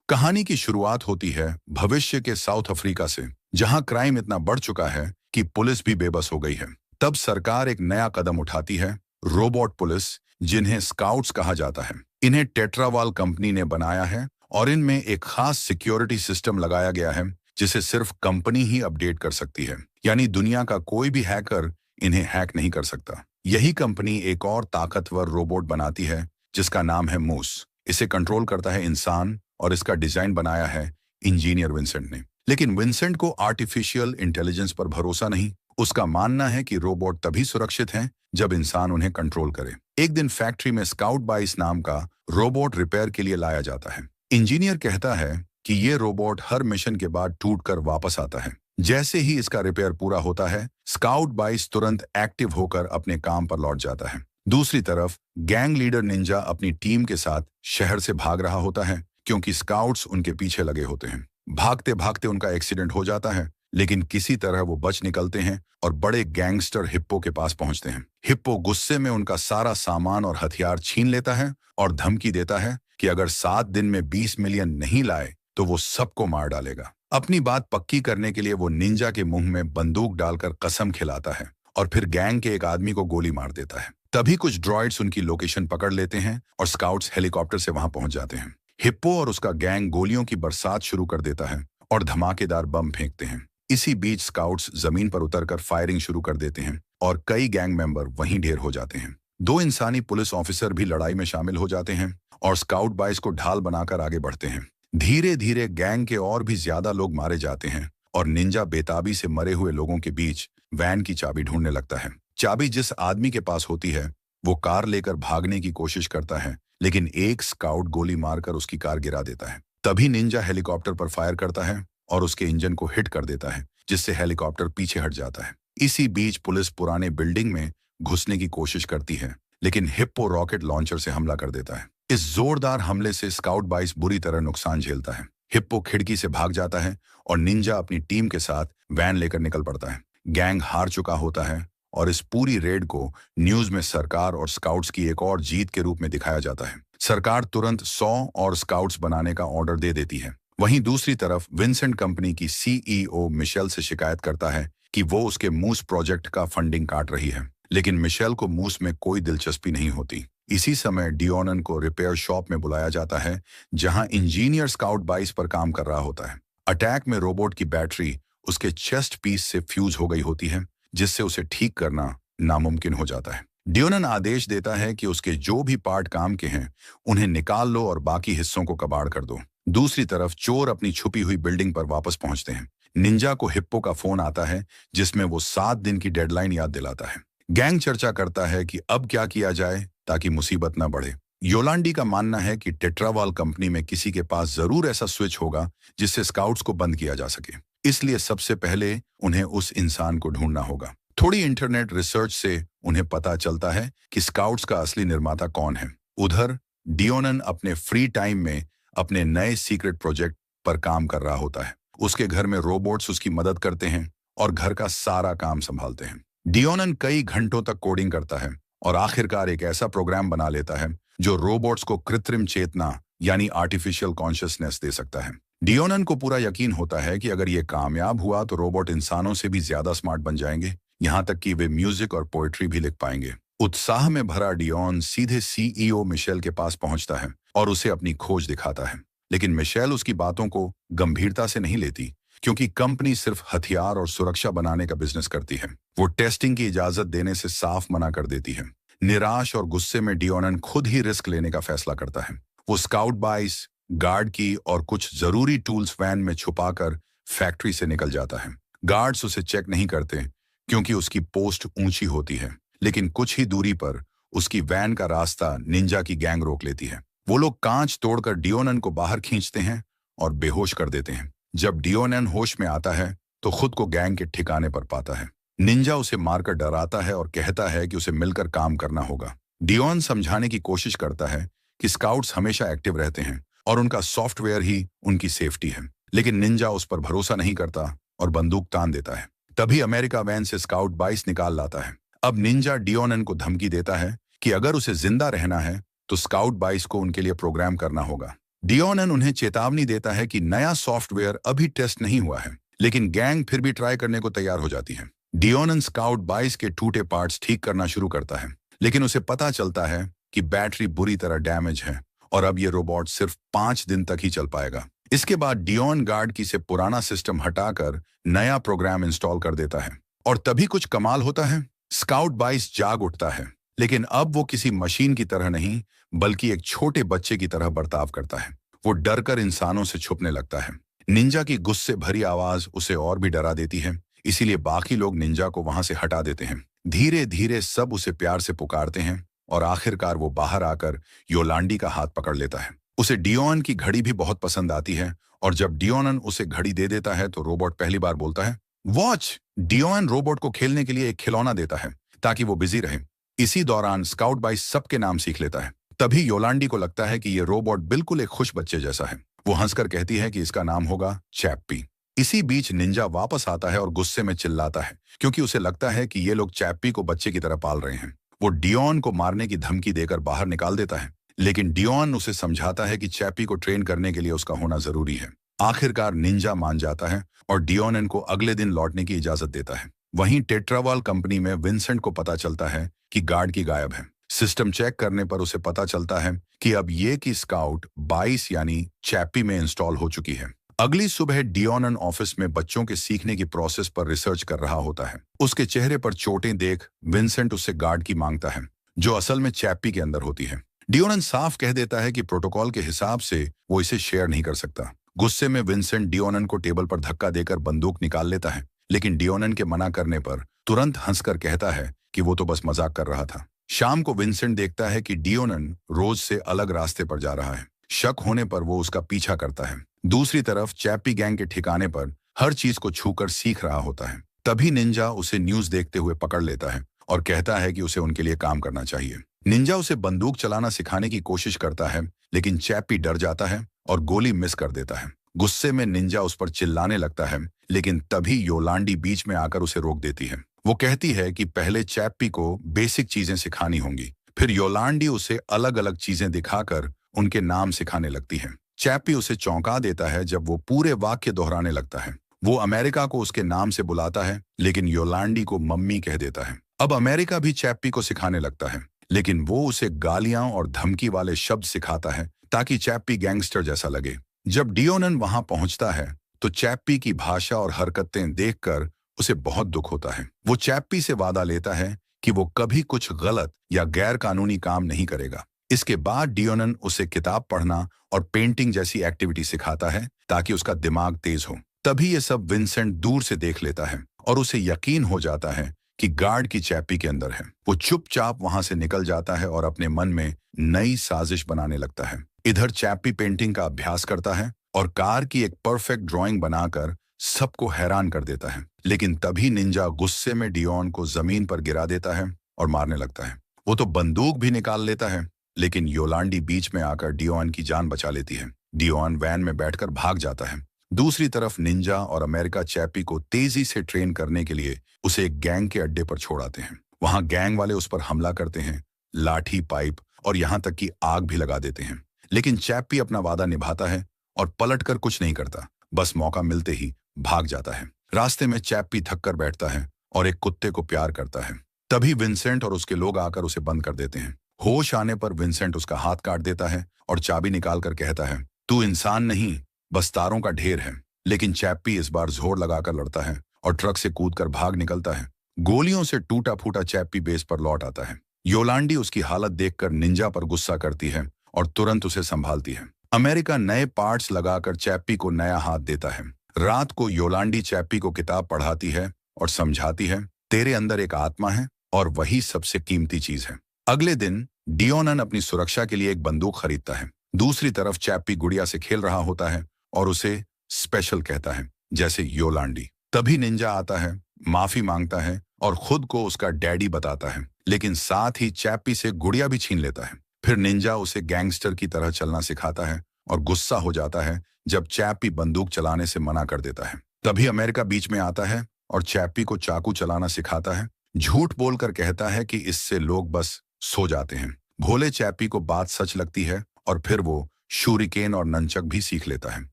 कहानी की शुरुआत होती है भविष्य के साउथ अफ्रीका से, जहां क्राइम इतना बढ़ चुका है कि पुलिस भी बेबस हो गई है। तब सरकार एक नया कदम उठाती है, रोबोट पुलिस, जिन्हें स्काउट्स कहा जाता है। इन्हें टेट्रावाल कंपनी ने बनाया है और इनमें एक खास सिक्योरिटी सिस्टम लगाया गया है जिसे सिर्फ कंपनी ही अपडेट कर सकती है। यानी दुनिया का कोई भी हैकर इन्हें हैक नहीं कर सकता। यही कंपनी एक और ताकतवर रोबोट बनाती है जिसका नाम है मूस। इसे कंट्रोल करता है इंसान और इसका डिजाइन बनाया है इंजीनियर विंसेंट ने। लेकिन विंसेंट को आर्टिफिशियल इंटेलिजेंस पर भरोसा नहीं। उसका मानना है कि रोबोट तभी सुरक्षित हैं जब इंसान उन्हें कंट्रोल करे। एक दिन फैक्ट्री में स्काउट बाइस नाम का रोबोट रिपेयर के लिए लाया जाता है। इंजीनियर कहता है कि ये रोबोट हर मिशन के बाद टूटकर वापस आता है। जैसे ही इसका रिपेयर पूरा होता है, स्काउट बाइस तुरंत एक्टिव होकर अपने काम पर लौट जाता है। दूसरी तरफ गैंग लीडर निंजा अपनी टीम के साथ शहर से भाग रहा होता है क्योंकि स्काउट्स उनके पीछे लगे होते हैं। भागते भागते उनका एक्सीडेंट हो जाता है, लेकिन किसी तरह वो बच निकलते हैं और बड़े गैंगस्टर हिप्पो के पास पहुंचते हैं। हिप्पो गुस्से में उनका सारा सामान और हथियार छीन लेता है और धमकी देता है कि अगर 7 दिन में 20 मिलियन नहीं लाए तो वो सबको मार डालेगा। अपनी बात पक्की करने के लिए वो निंजा के मुंह में बंदूक डालकर कसम खिलाता है और फिर गैंग के एक आदमी को गोली मार देता है। तभी कुछ ड्रॉइड्स उनकी लोकेशन पकड़ लेते हैं और स्काउट्स हेलीकॉप्टर से वहां पहुंच जाते हैं। हिप्पो और उसका गैंग गोलियों की बरसात शुरू कर देता है और धमाकेदार बम फेंकते हैं। इसी बीच स्काउट्स जमीन पर उतरकर फायरिंग शुरू कर देते हैं और कई गैंग मेंबर वहीं ढेर हो जाते हैं। 2 इंसानी पुलिस ऑफिसर भी लड़ाई में शामिल हो जाते हैं और स्काउट बाइस को ढाल बनाकर आगे बढ़ते हैं। धीरे धीरे गैंग के और भी ज्यादा लोग मारे जाते हैं और निंजा बेताबी से मरे हुए लोगों के बीच वैन की चाबी ढूंढने लगता है। चाबी जिस आदमी के पास होती है वो कार लेकर भागने की कोशिश करता है, लेकिन एक स्काउट गोली मारकर उसकी कार गिरा देता है। तभी निंजा हेलीकॉप्टर पर फायर करता है और उसके इंजन को हिट कर देता है, जिससे हेलीकॉप्टर पीछे हट जाता है। इसी बीच पुलिस पुराने बिल्डिंग में घुसने की कोशिश करती है, लेकिन हिप्पो रॉकेट लॉन्चर से हमला कर देता है। इस जोरदार हमले से स्काउट बाइस बुरी तरह नुकसान झेलता है। हिप्पो खिड़की से भाग जाता है और निंजा अपनी टीम के साथ वैन लेकर निकल पड़ता है। गैंग हार चुका होता है और इस पूरी रेड को न्यूज में सरकार और स्काउट्स की एक और जीत के रूप में दिखाया जाता है। सरकार तुरंत 100 और स्काउट्स बनाने का ऑर्डर दे देती है। वहीं दूसरी तरफ विंसेंट कंपनी की सीईओ मिशेल से शिकायत करता है कि वो उसके मूस प्रोजेक्ट का फंडिंग काट रही है, लेकिन मिशेल को मूस में कोई दिलचस्पी नहीं होती। इसी समय डियोनन को रिपेयर शॉप में बुलाया जाता है, जहां इंजीनियर स्काउट बाइस पर काम कर रहा होता है। अटैक में रोबोट की बैटरी उसके चेस्ट पीस से फ्यूज हो गई होती है, जिससे उसे ठीक करना नामुमकिन हो जाता है। डियोनन आदेश देता है कि उसके जो भी पार्ट काम के हैं उन्हें निकाल लो और बाकी हिस्सों को कबाड़ कर दो। दूसरी तरफ चोर अपनी छुपी हुई बिल्डिंग पर वापस पहुंचते हैं। निंजा को हिप्पो का फोन आता है जिसमें वो 7 दिन की डेडलाइन याद दिलाता है। गैंग चर्चा करता है कि अब क्या किया जाए ताकि मुसीबत न बढ़े। योलांडी का मानना है कि टेट्रावाल कंपनी में किसी के पास जरूर ऐसा स्विच होगा जिससे स्काउट्स को बंद किया जा सके, इसलिए सबसे पहले उन्हें उस इंसान को ढूंढना होगा। थोड़ी इंटरनेट रिसर्च से उन्हें पता चलता है कि स्काउट्स का असली निर्माता कौन है। उधर डियोनन अपने फ्री टाइम में अपने नए सीक्रेट प्रोजेक्ट पर काम कर रहा होता है। उसके घर में रोबोट्स उसकी मदद करते हैं और घर का सारा काम संभालते हैं। डियोनन कई घंटों तक कोडिंग करता है और आखिरकार एक ऐसा प्रोग्राम बना लेता है जो रोबोट्स को कृत्रिम चेतना यानी आर्टिफिशियल कॉन्शियसनेस दे सकता है। डियोनन को पूरा यकीन होता है कि अगर ये कामयाब हुआ तो रोबोट इंसानों से भी ज्यादा स्मार्ट बन जाएंगे, यहाँ तक कि वे म्यूजिक और पोएट्री भी लिख पाएंगे। उत्साह में भरा डियोन सीधे सीईओ मिशेल के पास पहुंचता है और उसे अपनी खोज दिखाता है, लेकिन मिशेल उसकी बातों को गंभीरता से नहीं लेती, क्योंकि कंपनी सिर्फ हथियार और सुरक्षा बनाने का बिजनेस करती है। वो टेस्टिंग की इजाजत देने से साफ मना कर देती है। निराश और गुस्से में डियोनन खुद ही रिस्क लेने का फैसला करता है। वो स्काउट बाइस, गार्ड की और कुछ जरूरी टूल्स वैन में छुपाकर फैक्ट्री से निकल जाता है। गार्ड्स उसे चेक नहीं करते क्योंकि उसकी पोस्ट ऊंची होती है, लेकिन कुछ ही दूरी पर उसकी वैन का रास्ता निंजा की गैंग रोक लेती है। वो लोग कांच तोड़कर डियोनन को बाहर खींचते हैं और बेहोश कर देते हैं। जब डियोनन होश में आता है तो खुद को गैंग के ठिकाने पर पाता है। निंजा उसे मारकर डराता है और कहता है कि उसे मिलकर काम करना होगा। डियोन समझाने की कोशिश करता है कि स्काउट्स हमेशा एक्टिव रहते हैं और उनका सॉफ्टवेयर ही उनकी सेफ्टी है, लेकिन निंजा उस पर भरोसा नहीं करता और बंदूक तान देता है। तभी अमेरिका वैन से स्काउट बाइस निकाल लाता है। अब निंजा डियोनन को धमकी देता है कि अगर उसे जिंदा रहना है तो स्काउट बाइस को उनके लिए प्रोग्राम करना होगा। डियोनन उन्हें चेतावनी देता है कि नया सॉफ्टवेयर अभी टेस्ट नहीं हुआ है, लेकिन गैंग फिर भी ट्राई करने को तैयार हो जाती है। डियोनन स्काउट 22 के टूटे पार्ट्स ठीक करना शुरू करता है, लेकिन उसे पता चलता है कि बैटरी बुरी तरह डैमेज है और अब ये रोबोट सिर्फ 5 दिन तक ही चल पाएगा। इसके बाद डियोन गार्ड की से पुराना सिस्टम हटाकर नया प्रोग्राम इंस्टॉल कर देता है और तभी कुछ कमाल होता है। स्काउट 22 जाग उठता है, लेकिन अब वो किसी मशीन की तरह नहीं बल्कि एक छोटे बच्चे की तरह बर्ताव करता है। वो डरकर इंसानों से छुपने लगता है। निंजा की गुस्से भरी आवाज उसे और भी डरा देती है, इसीलिए बाकी लोग निंजा को वहां से हटा देते हैं। धीरे धीरे सब उसे प्यार से पुकारते हैं और आखिरकार वो बाहर आकर योलांडी का हाथ पकड़ लेता है। उसे डियोन की घड़ी भी बहुत पसंद आती है और जब डियोनन उसे घड़ी दे देता है तो रोबोट पहली बार बोलता है वॉच। डियोन रोबोट को खेलने के लिए एक खिलौना देता है ताकि वो बिजी रहे। इसी दौरान स्काउट 22 सबके नाम सीख लेता है। तभी योलांडी को लगता है कि ये रोबोट बिल्कुल एक खुश बच्चे जैसा है। वो हंसकर कहती है कि इसका नाम होगा चैप्पी। इसी बीच निंजा वापस आता है और गुस्से में चिल्लाता है क्योंकि उसे लगता है कि ये लोग चैप्पी को बच्चे की तरह पाल रहे हैं। वो डियोन को मारने की धमकी देकर बाहर निकाल देता है, लेकिन डियोन उसे समझाता है कि चैप्पी को ट्रेन करने के लिए उसका होना जरूरी है। आखिरकार निंजा मान जाता है और डियोन को अगले दिन लौटने की इजाजत देता है। वहीं टेट्रावाल कंपनी में विंसेंट को पता चलता है कि गार्ड की गायब है। सिस्टम चेक करने पर उसे पता चलता है कि अब ये की स्काउट 22 यानी चैप्पी में इंस्टॉल हो चुकी है। अगली सुबह डियोनन ऑफिस में बच्चों के सीखने की प्रोसेस पर रिसर्च कर रहा होता है। उसके चेहरे पर चोटें देख विंसेंट उससे गार्ड की मांगता है, जो असल में चैप्पी के अंदर होती है। डियोनन साफ कह देता है कि प्रोटोकॉल के हिसाब से वो इसे शेयर नहीं कर सकता। गुस्से में विंसेंट डियोनन को टेबल पर धक्का देकर बंदूक निकाल लेता है, लेकिन डियोनन के मना करने पर तुरंत हंसकर कहता है कि वो तो बस मजाक कर रहा था। शाम को विंसेंट देखता है कि डियोनन रोज से अलग रास्ते पर जा रहा है। शक होने पर वो उसका पीछा करता है। दूसरी तरफ चैप्पी गैंग के ठिकाने पर हर चीज को छूकर सीख रहा होता है। तभी निंजा उसे न्यूज देखते हुए पकड़ लेता है और कहता है कि उसे उनके लिए काम करना चाहिए। निंजा उसे बंदूक चलाना सिखाने की कोशिश करता है, लेकिन चैप्पी डर जाता है और गोली मिस कर देता है। गुस्से में निंजा उस पर चिल्लाने लगता है, लेकिन तभी योलांडी बीच में आकर उसे रोक देती है। वो कहती है कि पहले चैप्पी को बेसिक चीजें सिखानी होंगी। फिर योलांडी उसे अलग अलग चीजें दिखाकर उनके नाम सिखाने लगती है। चैप्पी उसे चौंका देता है जब वो पूरे वाक्य दोहराने लगता है। वो अमेरिका को उसके नाम से बुलाता है, लेकिन योलांडी को मम्मी कह देता है। अब अमेरिका भी चैप्पी को सिखाने लगता है, लेकिन वो उसे गालियां और धमकी वाले शब्द सिखाता है ताकि चैप्पी गैंगस्टर जैसा लगे। जब डियोनन वहां पहुंचता है तो चैप्पी की भाषा और हरकतें देखकर उसे बहुत दुख होता है। वो चैप्पी से वादा लेता है कि वो कभी कुछ गलत या गैर कानूनी काम नहीं करेगा। इसके बाद डियोनन उसे किताब पढ़ना और पेंटिंग जैसी एक्टिविटी सिखाता है ताकि उसका दिमाग तेज हो। तभी ये सब विंसेंट दूर से देख लेता है और उसे यकीन हो जाता है कि गार्ड की चैप्पी के अंदर है। वो चुपचाप वहां से निकल जाता है और अपने मन में नई साजिश बनाने लगता है। इधर चैप्पी पेंटिंग का अभ्यास करता है और कार की एक परफेक्ट ड्राइंग बनाकर सबको हैरान कर देता है। लेकिन तभी निंजा गुस्से में डियोन को जमीन पर गिरा देता है और मारने लगता है। वो तो बंदूक भी निकाल लेता है, लेकिन योलांडी बीच में आकर डियोन की जान बचा लेती है। डियोन वैन में बैठकर भाग जाता है। दूसरी तरफ निंजा और अमेरिका चैप्पी को तेजी से ट्रेन करने के लिए उसे एक गैंग के अड्डे पर छोड़ आते हैं। वहां गैंग वाले उस पर हमला करते हैं, लाठी, पाइप और यहां तक कि आग भी लगा देते हैं। लेकिन चैप्पी अपना वादा निभाता है और पलटकर कुछ नहीं करता, बस मौका मिलते ही भाग जाता है। रास्ते में चैप्पी थक कर बैठता है और एक कुत्ते को प्यार करता है। तभी विंसेंट और उसके लोग आकर उसे बंद कर देते हैं। होश आने पर विंसेंट उसका हाथ काट देता है और चाबी निकालकर कहता है, तू इंसान नहीं, बस तारों का ढेर है। लेकिन चैप्पी इस बार जोर लगाकर लड़ता है और ट्रक से कूदकर भाग निकलता है। गोलियों से टूटा फूटा चैप्पी बेस पर लौट आता है। योलांडी उसकी हालत देखकर निंजा पर गुस्सा करती है और तुरंत उसे संभालती है। अमेरिका नए पार्ट्स लगाकर चैप्पी को नया हाथ देता है। रात को योलांडी चैप्पी को किताब पढ़ाती है और समझाती है, तेरे अंदर एक आत्मा है और वही सबसे कीमती चीज है। अगले दिन डियोनन अपनी सुरक्षा के लिए एक बंदूक खरीदता है। दूसरी तरफ चैप्पी गुड़िया से खेल रहा होता है और उसे स्पेशल कहता है, जैसे योलांडी। तभी निंजा आता है, माफी मांगता है और खुद को उसका डैडी बताता है, लेकिन साथ ही चैप्पी से गुड़िया भी छीन लेता है। फिर निंजा उसे गैंगस्टर की तरह चलना सिखाता है और गुस्सा हो जाता है जब चैप्पी बंदूक चलाने से मना कर देता है। तभी अमेरिका बीच में आता है और चैप्पी को चाकू चलाना सिखाता है। झूठ बोलकर कहता है कि इससे लोग बस सो जाते हैं। भोले चैप्पी को बात सच लगती है और फिर वो शूरिकेन और नंचक भी सीख लेता है।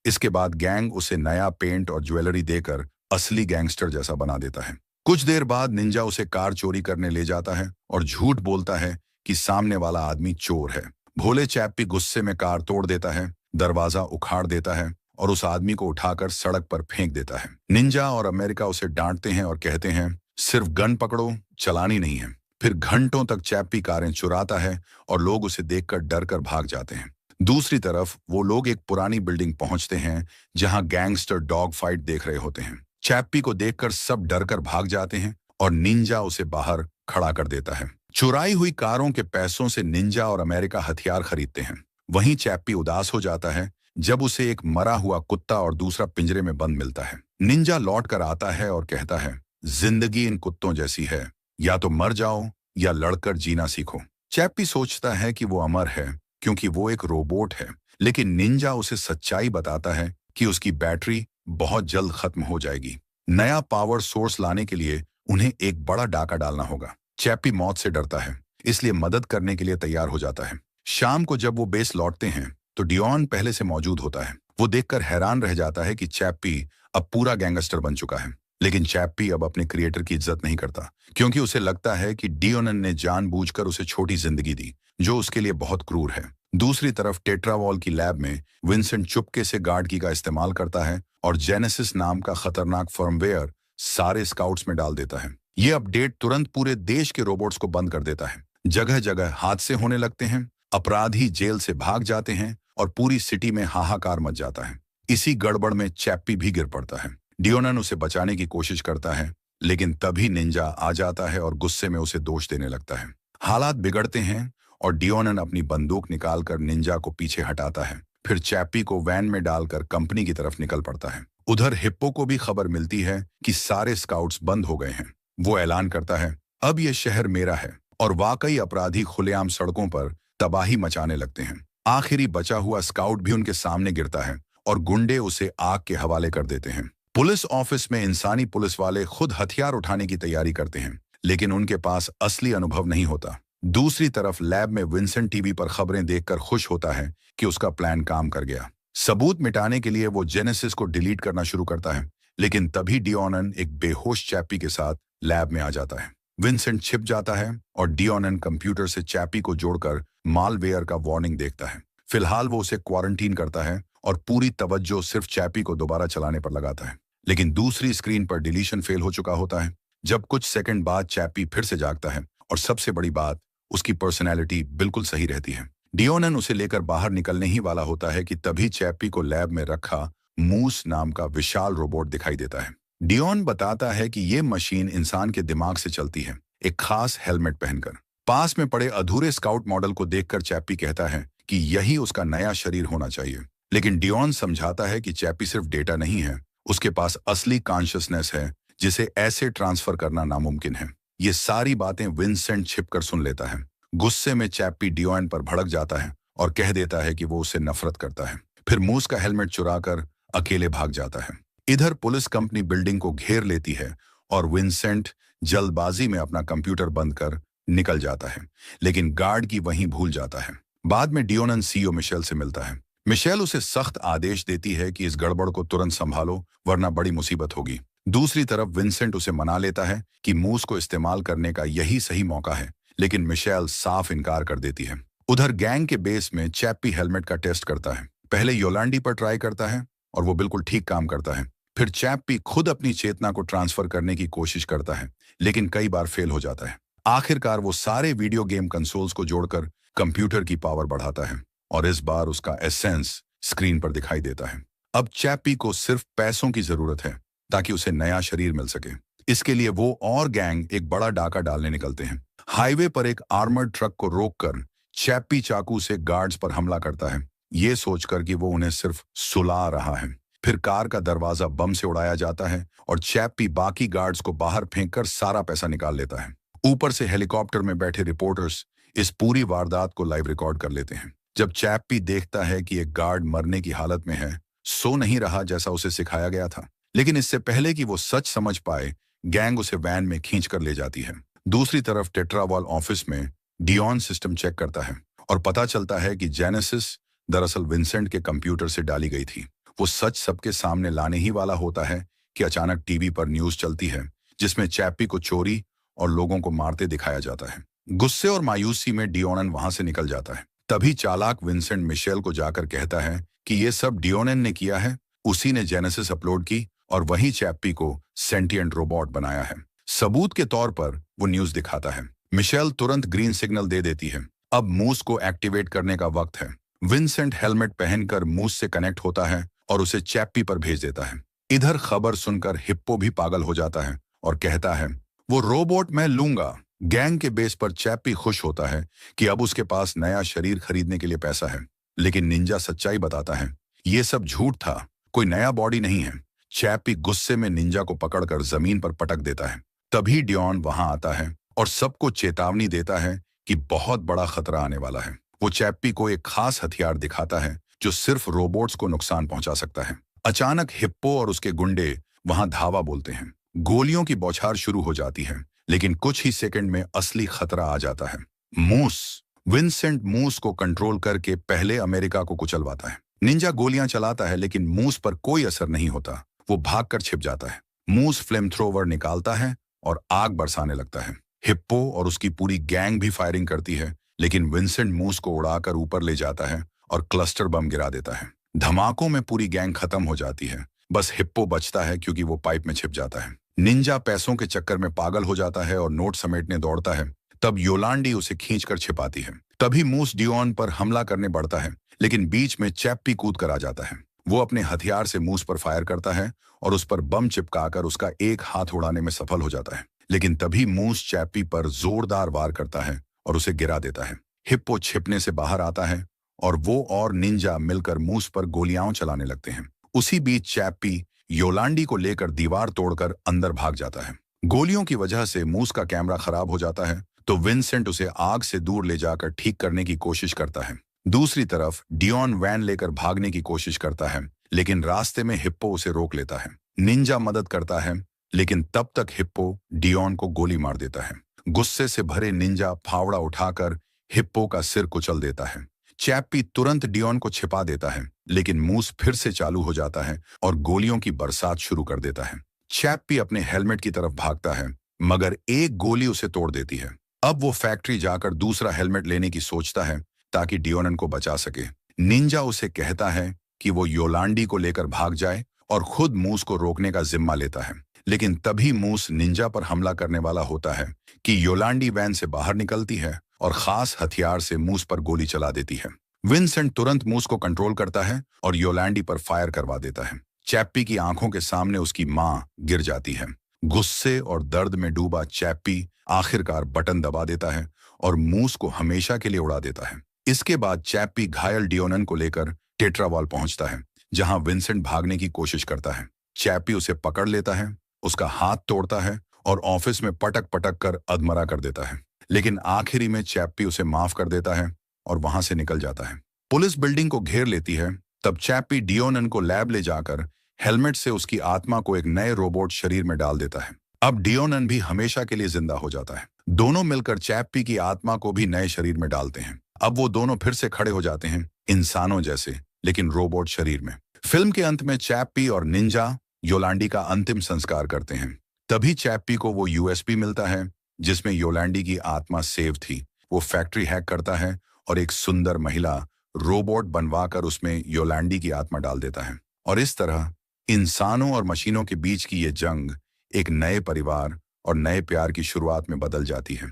इसके बाद गैंग उसे नया पेंट और ज्वेलरी देकर असली गैंगस्टर जैसा बना देता है। कुछ देर बाद निंजा उसे कार चोरी करने ले जाता है और झूठ बोलता है कि सामने वाला आदमी चोर है। भोले चैप्पी गुस्से में कार तोड़ देता है, दरवाजा उखाड़ देता है और उस आदमी को उठाकर सड़क पर फेंक देता है। निंजा और अमेरिका उसे डांटते हैं और कहते हैं, सिर्फ गन पकड़ो, चलानी नहीं है। फिर घंटों तक चैप्पी कारें चुराता है और लोग उसे देखकर डरकर भाग जाते हैं। दूसरी तरफ वो लोग एक पुरानी बिल्डिंग पहुंचते हैं जहां गैंगस्टर डॉग फाइट देख रहे होते हैं। चैप्पी को देखकर सब डरकर भाग जाते हैं और निंजा उसे बाहर खड़ा कर देता है। चुराई हुई कारों के पैसों से निंजा और अमेरिका हथियार खरीदते हैं। वहीं चैप्पी उदास हो जाता है जब उसे एक मरा हुआ कुत्ता और दूसरा पिंजरे में बंद मिलता है। निंजा लौट कर आता है और कहता है, जिंदगी इन कुत्तों जैसी है, या तो मर जाओ या लड़कर जीना सीखो। चैप्पी सोचता है कि वो अमर है क्योंकि वो एक रोबोट है, लेकिन निंजा उसे सच्चाई बताता है कि उसकी बैटरी बहुत जल्द खत्म हो जाएगी। नया पावर सोर्स लाने के लिए उन्हें एक बड़ा डाका डालना होगा। चैप्पी मौत से डरता है, इसलिए मदद करने के लिए तैयार हो जाता है। शाम को जब वो बेस लौटते हैं तो डियोन पहले से मौजूद होता है। वो देखकर हैरान रह जाता है कि चैप्पी अब पूरा गैंगस्टर बन चुका है। लेकिन चैप्पी अब अपने क्रिएटर की इज्जत नहीं करता, क्योंकि उसे लगता है कि डियोनन ने जानबूझकर उसे छोटी जिंदगी दी, जो उसके लिए बहुत क्रूर है। दूसरी तरफ टेट्रावॉल की लैब में विंसेंट चुपके से गार्ड की का इस्तेमाल करता है और जेनेसिस नाम का खतरनाक फर्मवेयर सारे स्काउट्स में डाल देता है। ये अपडेट तुरंत पूरे देश के रोबोट्स को बंद कर देता है। जगह जगह हादसे होने लगते हैं, अपराधी जेल से भाग जाते हैं और पूरी सिटी में हाहाकार मच जाता है। इसी गड़बड़ में चैप्पी भी गिर पड़ता है। डियोनन उसे बचाने की कोशिश करता है, लेकिन तभी निंजा आ जाता है और गुस्से में उसे दोष देने लगता है। हालात बिगड़ते हैं और डियोनन अपनी बंदूक निकालकर निंजा को पीछे हटाता है। फिर चैप्पी को वैन में डालकर कंपनी की तरफ निकल पड़ता है। उधर हिप्पो को भी खबर मिलती है कि सारे स्काउट्स बंद हो गए हैं। वो ऐलान करता है, अब ये शहर मेरा है, और वाकई अपराधी खुलेआम सड़कों पर तबाही मचाने लगते हैं। आखिरी बचा हुआ स्काउट भी उनके सामने गिरता है और गुंडे उसे आग के हवाले कर देते हैं। पुलिस ऑफिस में इंसानी पुलिस वाले खुद हथियार उठाने की तैयारी करते हैं, लेकिन उनके पास असली अनुभव नहीं होता। दूसरी तरफ लैब में विंसेंट टीवी पर खबरें देखकर खुश होता है कि उसका प्लान काम कर गया। सबूत मिटाने के लिए वो जेनेसिस को डिलीट करना शुरू करता है, लेकिन तभी डियोनन एक बेहोश चैप्पी के साथ लैब में आ जाता है। विंसेंट छिप जाता है और डियोनन कंप्यूटर से चैप्पी को जोड़कर मालवेयर का वार्निंग देखता है। फिलहाल वो उसे क्वारंटीन करता है और पूरी तवज्जो सिर्फ चैप्पी को दोबारा चलाने पर लगाता है। लेकिन दूसरी स्क्रीन पर डिलीशन फेल हो चुका होता है। जब कुछ सेकंड बाद चैप्पी फिर से जागता है और सबसे बड़ी बात, उसकी पर्सनैलिटी बिल्कुल सही रहती है। डियोनन उसे लेकर बाहर निकलने ही वाला होता है कि तभी चैप्पी को लैब में रखा मूस नाम का विशाल रोबोट दिखाई देता है। डियोन बताता है कि ये मशीन इंसान के दिमाग से चलती है, एक खास हेलमेट पहनकर। पास में पड़े अधूरे स्काउट मॉडल को देखकर चैप्पी कहता है कि यही उसका नया शरीर होना चाहिए। लेकिन डियोन समझाता है कि चैप्पी सिर्फ डेटा नहीं है, उसके पास असली कॉन्शियसनेस है जिसे ऐसे ट्रांसफर करना नामुमकिन है। ये सारी बातें विंसेंट छिपकर सुन लेता है। गुस्से में चैप्पी डियोन पर भड़क जाता है और कह देता है कि वो उससे नफरत करता है। फिर मूस का हेलमेट चुराकर अकेले भाग जाता है। इधर पुलिस कंपनी बिल्डिंग को घेर लेती है और विंसेंट जल्दबाजी में अपना कंप्यूटर बंद कर निकल जाता है, लेकिन गार्ड की वहीं भूल जाता है। बाद में डियोनन सीईओ मिशेल से मिलता है। मिशेल उसे सख्त आदेश देती है कि इस गड़बड़ को तुरंत संभालो, वरना बड़ी मुसीबत होगी। दूसरी तरफ विंसेंट उसे मना लेता है कि मूस को इस्तेमाल करने का यही सही मौका है, लेकिन मिशेल साफ इनकार कर देती है। उधर गैंग के बेस में चैप्पी हेलमेट का टेस्ट करता है। पहले योलांडी पर ट्राई करता है और वो बिल्कुल ठीक काम करता है। फिर चैप्पी खुद अपनी चेतना को ट्रांसफर करने की कोशिश करता है, लेकिन कई बार फेल हो जाता है। आखिरकार वो सारे वीडियो गेम कंसोल्स को जोड़कर कंप्यूटर की पावर बढ़ाता है और इस बार उसका एसेंस स्क्रीन पर दिखाई देता है। अब चैप्पी को सिर्फ पैसों की जरूरत है ताकि उसे नया शरीर मिल सके। इसके लिए वो और गैंग एक बड़ा डाका डालने निकलते हैं। हाईवे पर एक आर्मर्ड ट्रक को रोककर चैप्पी चाकू से गार्ड्स पर हमला करता है, ये सोचकर कि वो उन्हें सिर्फ सुला रहा है। फिर कार का दरवाजा बम से उड़ाया जाता है और चैप्पी बाकी गार्ड्स को बाहर फेंककर सारा पैसा निकाल लेता है। ऊपर से हेलीकॉप्टर में बैठे रिपोर्टर्स इस पूरी वारदात को लाइव रिकॉर्ड कर लेते हैं। जब चैप्पी देखता है कि एक गार्ड मरने की हालत में है, सो नहीं रहा जैसा उसे सिखाया गया था, लेकिन इससे पहले कि वो सच समझ पाए, गैंग उसे वैन में खींचकर ले जाती है। दूसरी तरफ टेट्रावॉल ऑफिस में डियोन सिस्टम चेक करता है और पता चलता है कि जेनेसिस दरअसल विंसेंट के कंप्यूटर से डाली गई थी। वो सच सबके सामने लाने ही वाला होता है कि अचानक टीवी पर न्यूज चलती है जिसमें चैप्पी को चोरी और लोगों को मारते दिखाया जाता है। गुस्से और मायूसी में डियोनन वहां से निकल जाता है। तभी चालाक विंसेंट मिशेल को जाकर कहता है कि ये सब डियोनन ने किया है, उसी ने जेनेसिस अपलोड की और वही चैप्पी को सेंटिएंट रोबोट बनाया है। सबूत के तौर पर वो न्यूज दिखाता है। मिशेल तुरंत ग्रीन सिग्नल दे देती है। अब मूस को एक्टिवेट करने का वक्त है। विंसेंट हेलमेट पहनकर मूस से कनेक्ट होता है और उसे चैप्पी पर भेज देता है। इधर खबर सुनकर हिप्पो भी पागल हो जाता है और कहता है वो रोबोट मैं लूंगा। गैंग के बेस पर चैप्पी खुश होता है कि अब उसके पास नया शरीर खरीदने के लिए पैसा है। लेकिन निंजा सच्चाई बताता है, ये सब झूठ था, कोई नया बॉडी नहीं है। चैप्पी गुस्से में निंजा को पकड़कर जमीन पर पटक देता है। तभी डियोन वहां आता है और सबको चेतावनी देता है कि बहुत बड़ा खतरा आने वाला है। वो चैप्पी को एक खास हथियार दिखाता है जो सिर्फ रोबोट्स को नुकसान पहुंचा सकता है। अचानक हिप्पो और उसके गुंडे वहां धावा बोलते हैं। गोलियों की बौछार शुरू हो जाती है, लेकिन कुछ ही सेकंड में असली खतरा आ जाता है। मूस। विंसेंट मूस को कंट्रोल करके पहले अमेरिका को कुचलवाता है। निंजा गोलियां चलाता है लेकिन मूस पर कोई असर नहीं होता। वो भागकर छिप जाता है। मूस फ्लेम थ्रोवर निकालता है और आग बरसाने लगता है। हिप्पो और उसकी पूरी गैंग भी फायरिंग करती है, लेकिन विंसेंट मूस को उड़ाकर ऊपर ले जाता है और क्लस्टर बम गिरा देता है। धमाकों में पूरी गैंग खत्म हो जाती है। बस हिप्पो बचता है क्योंकि वो पाइप में छिप जाता है। निंजा पैसों के चक्कर में पागल हो जाता है और नोट समेटने दौड़ता है। तब योलांडी उसे खींचकर छिपाती है। तभी मूस डियोन पर हमला करने बढ़ता है, लेकिन बीच में चैप्पी कूद कर आ जाता है। वो अपने हथियार से मूस पर फायर करता है और उस पर बम चिपकाकर उसका एक हाथ उड़ाने में सफल हो जाता है। लेकिन तभी मूस चैप्पी पर जोरदार वार करता है और उसे गिरा देता है। हिप्पो छिपने से बाहर आता है और वो और निंजा मिलकर मूस पर गोलियां चलाने लगते हैं। उसी बीच चैप्पी योलांडी को लेकर दीवार तोड़कर अंदर भाग जाता है। गोलियों की वजह से मूस का कैमरा खराब हो जाता है, तो विंसेंट उसे आग से दूर ले जाकर ठीक करने की कोशिश करता है। दूसरी तरफ डियोन वैन लेकर भागने की कोशिश करता है, लेकिन रास्ते में हिप्पो उसे रोक लेता है। निंजा मदद करता है, लेकिन तब तक हिप्पो डियोन को गोली मार देता है। गुस्से से भरे निंजा फावड़ा उठाकर हिप्पो का सिर कुचल देता है। चैप्पी तुरंत डियोन को छिपा देता है, लेकिन मूस फिर से चालू हो जाता है और गोलियों की बरसात शुरू कर देता है। चैप्पी अपने हेलमेट की तरफ भागता है, मगर एक गोली उसे तोड़ देती है। अब वो फैक्ट्री जाकर दूसरा हेलमेट लेने की सोचता है ताकि डियोनन को बचा सके। निंजा उसे कहता है कि वो योलांडी को लेकर भाग जाए और खुद मूस को रोकने का जिम्मा लेता है। लेकिन तभी मूस निंजा पर हमला करने वाला होता है कि योलांडी वैन से बाहर निकलती है और खास हथियार से मूस पर गोली चला देती है। विंसेंट तुरंत मूस को कंट्रोल करता है और योलांडी पर फायर करवा देता है। चैप्पी की आंखों के सामने उसकी मां गिर जाती है। गुस्से और दर्द में डूबा चैप्पी आखिरकार बटन दबा देता है और मूस को हमेशा के लिए उड़ा देता है। इसके बाद चैप्पी घायल डियोनन को लेकर टेट्रावॉल पहुंचता है, जहां विंसेंट भागने की कोशिश करता है। चैप्पी उसे पकड़ लेता है, उसका हाथ तोड़ता है और ऑफिस में पटक पटक कर अधमरा कर देता है। लेकिन आखिरी में चैप्पी उसे माफ कर देता है और वहां से निकल जाता है। पुलिस बिल्डिंग को घेर लेती है। तब चैप्पी डियोनन को लैब ले जाकर हेलमेट से उसकी आत्मा को एक नए रोबोट शरीर में डाल देता है। अब डियोनन भी हमेशा के लिए जिंदा हो जाता है। दोनों मिलकर चैप्पी की आत्मा को भी नए शरीर में डालते हैं। अब वो दोनों फिर से खड़े हो जाते हैं, इंसानों जैसे, लेकिन रोबोट शरीर में। फिल्म के अंत में चैप्पी और निंजा योलांडी का अंतिम संस्कार करते हैं। तभी चैप्पी को वो यूएसबी मिलता है जिसमें योलांडी की आत्मा सेव थी। वो फैक्ट्री हैक करता है और एक सुंदर महिला रोबोट बनवाकर उसमें योलांडी की आत्मा डाल देता है। और इस तरह इंसानों और मशीनों के बीच की ये जंग एक नए परिवार और नए प्यार की शुरुआत में बदल जाती है।